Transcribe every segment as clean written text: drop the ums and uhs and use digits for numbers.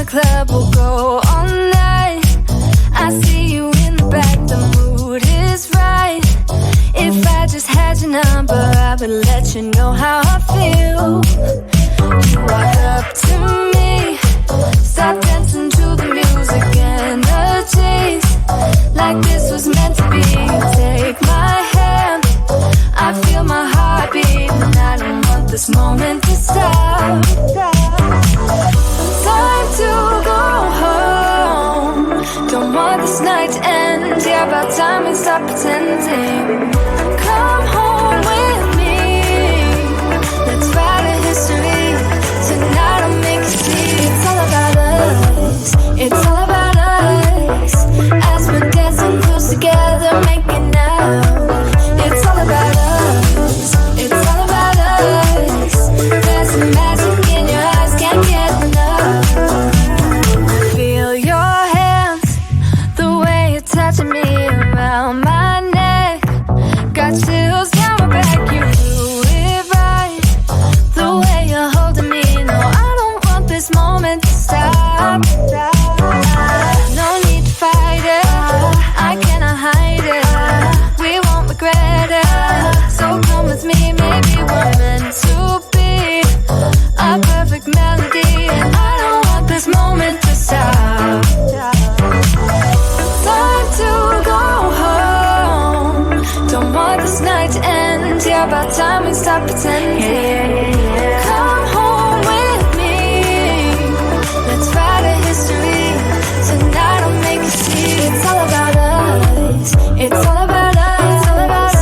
club, we'll go all night. I see you in the back, the mood is right. If I just had your number, I would let you know how I feel. You walk up to me, start dancing to the music, energies like this was meant to be. Take my hand, I feel my heart beat, and I don't want this moment to stop. Time to go home, don't want this night to end. Yeah, about time we stop pretending. Come home with me, let's write a history. Tonight I'll make you see. It's all about us, it's all about us. As we're dancing close together, making out. It's all about us, it's all about us. There's some magic in your eyes, can't get enough. Feel your hands, the way you're touching me around my neck. Got chills down my back, you do it right. The way you're holding me, no, I don't want this moment to stop. No need to fight it, I cannot hide it. We won't regret it, so come with me. Maybe we're meant to be a perfect melody, and I don't want this moment to stop. Time to go home, don't want this night to end. Yeah, about time we stop pretending. Come home with me, let's write a history. Tonight I'll make you see. It's all about us, it's all about us, it's all about us.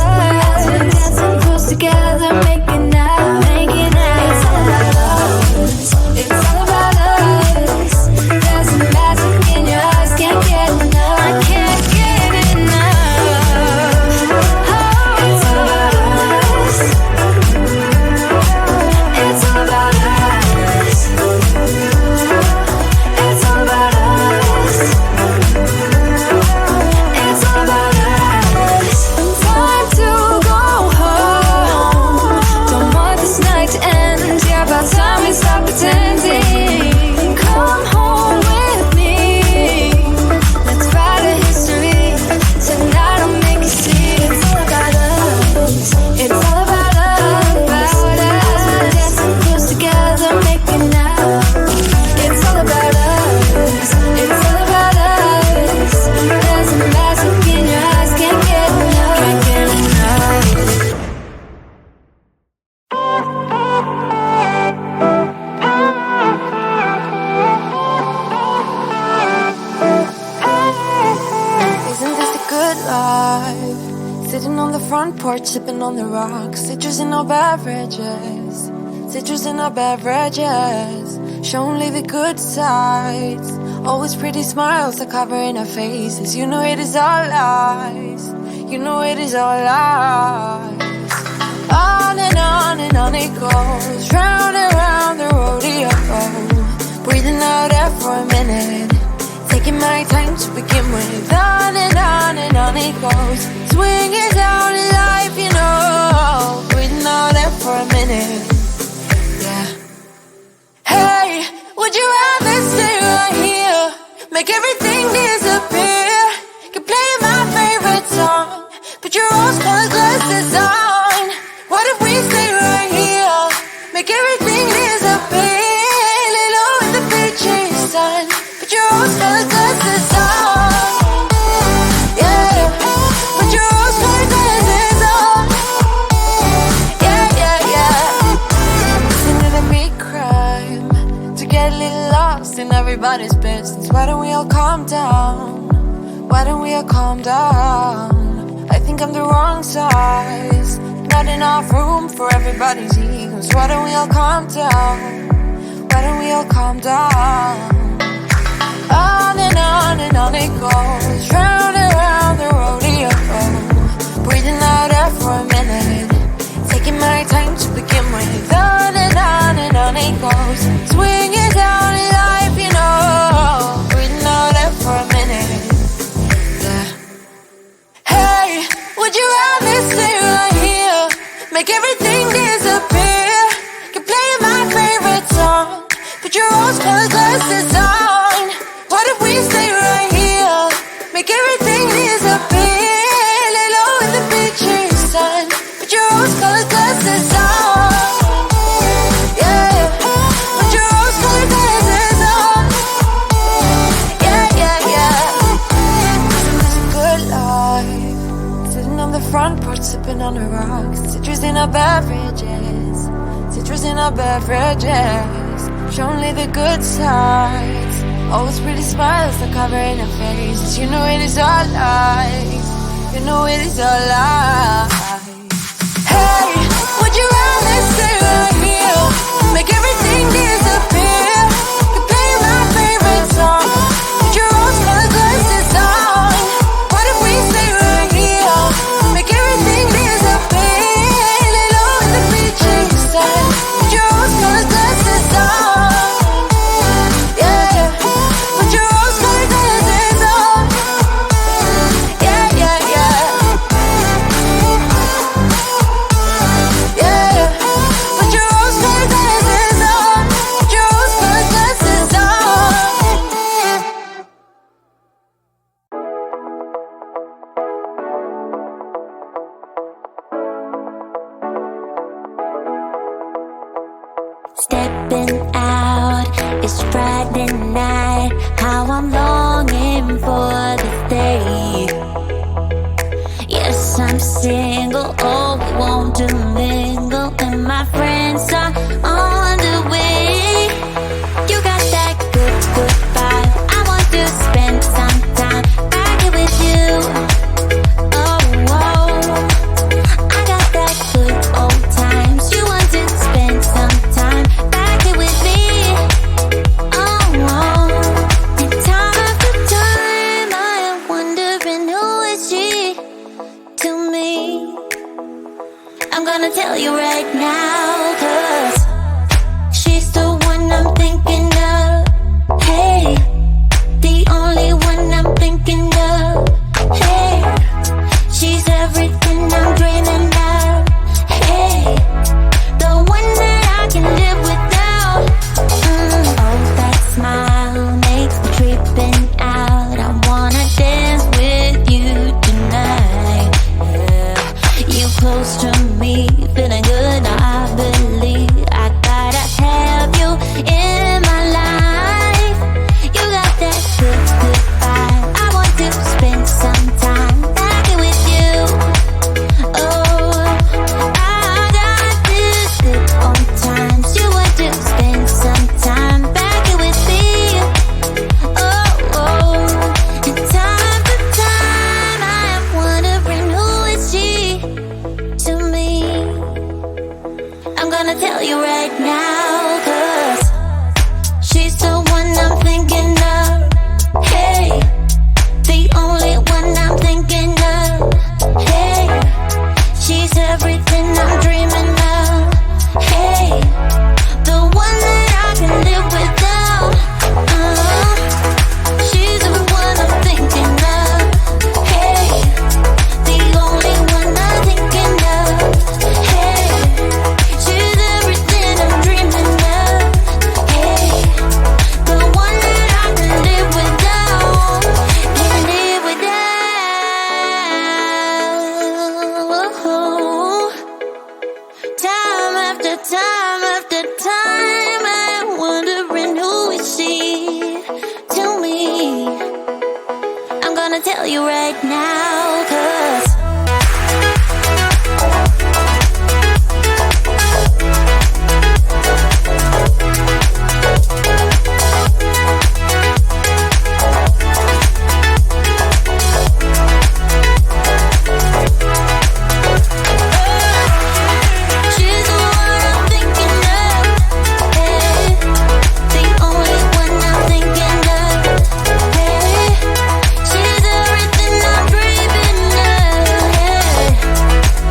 As we're dancing close together, making out, making out. It's all about us, it's all about us. There's some magic in your eyes, can't get enough. I can't get enough. Oh, it's all about us, it's all about us. It's all about us, it's all about us. Time to go home, don't want this night to end. Yeah, about time we stop pretending. Come home with me, let's write a history. Tonight I'll make you see. It's all about us, it's all about us, about us. We're dancing close together, making out. It's all about us, it's all about us. There's a magic in your eyes, can't get enough, can't get enough. Isn't this a good life? Sitting on the front porch, sipping on the rocks. Citrus in our beverages, citrus in our beverages. Show only the good sides. Always pretty smiles are covering our faces. You know it is all lies, you know it is all lies. On and on it goes, round and round the rodeo. Breathing out air for a minute, taking my time to begin with. On and on it goes, swinging down in life, you know. Breathing out air for a minute, yeah. Hey, would you rather stay right here, make everything disappear? Keep playing my favorite song, put your rose-colored glasses on. What if we stay right here, make everything disappear? Lay low in the beaches sun, put your rose-colored glasses on. Yeah, put your rose-colored glasses on. Yeah, yeah, yeah. Isn't it a big crime to get a little lost in everybody's business? Why don't we all calm down? Why don't we all calm down? I think I'm the wrong size, not enough room for everybody's egos. Why don't we all calm down? Why don't we all calm down? On and on it goes, round and round the rodeo. Breathing out air for a minute, taking my time to begin with. On and on it goes, swinging down in life, you know. Breathing out air for a minute, yeah. Hey, would you rather stay right here, make everything disappear? Keep playing my favorite song, put your rose-colored glasses on. the rocks. Citrus in our beverages. Citrus in our beverages. Show only the good sides. Always pretty smiles that cover in her faces. You know it is all lies. You know it is all lies. Hey, would you rather stay right here? Make everything disappear. You play my favorite song. Put your rose-colored glasses on. What if we stay right here? Make everything disappear. Lay low in the beaching sun. Put your rose-colored glasses on. Yeah, put your rose-colored glasses on. Yeah, yeah, yeah. Yeah, put your rose-colored glasses on. Put your rose-colored glasses on. Stepping out, it's Friday night. How I'm longing for this day. Yes, I'm single, oh, we want to mingle, and my friends are on the way. You got that good, good vibe. I want to spend some time back here with you. Oh, whoa. I got that good old times. You want to spend some time back here with me. Oh, whoa. And time after time, I am wondering who is she to me. I'm gonna tell you right now, 'cause she's the one I'm thinking of. Hey, the only one I'm thinking of. Hey, she's everything I'm dreaming of. Hey, the one that I can live without. Oh, that smile makes me tripping out. I wanna dance with you tonight. Yeah, you close to me, feeling good. I believe I gotta have you in my life. You got that good, good vibe. I want to spend some time back here with you. Oh, I got this good old times. You want to spend some time back here with me. Oh, oh. And time after time, I am wondering who is she to me. I'm gonna tell you right now, 'cause she's the one I'm thinking of. Hey, the only one I'm thinking of. Hey, she's everything I'm dreaming of. Hey, the one that I can live without. She's the one I'm thinking of. Hey, the only one I'm thinking of. Hey, she's everything I'm dreaming of. Hey, the one that I can live without. Can live without. Time after time after time, I'm wondering who is she to me. I'm gonna tell you right now, 'cause she's the one I'm thinking of. Hey, the only one I'm thinking of. Hey, she's everything I'm dreaming of. Hey,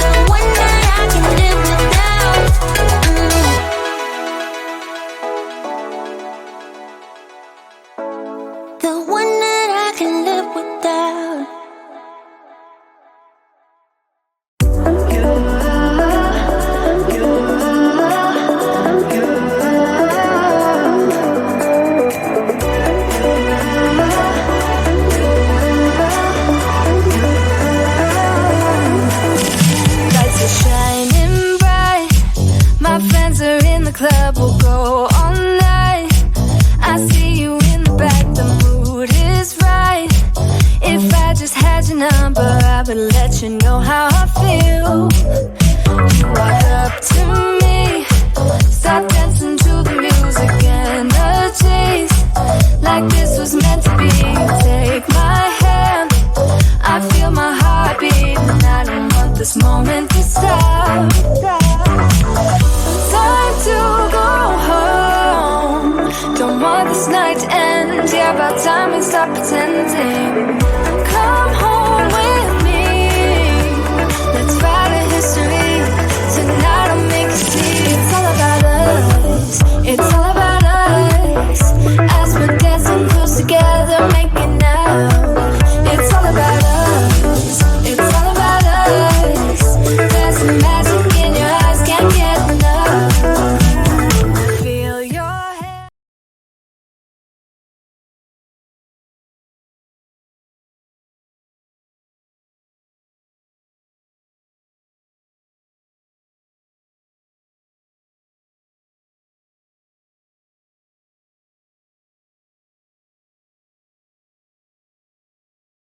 the one that I can live without. The one that I can live without. Lights are shining bright. My friends are in the club. We'll go all night. I see you in the back. The mood is right. If I just had your number, I'd but let you know how I feel. You walk up to me, start dancing to the music and the chase, like this was meant to be. Take my hand, I feel my heart beat, and I don't want this moment to stop. Time to go home, don't want this night to end. Yeah, about time we stop pretending.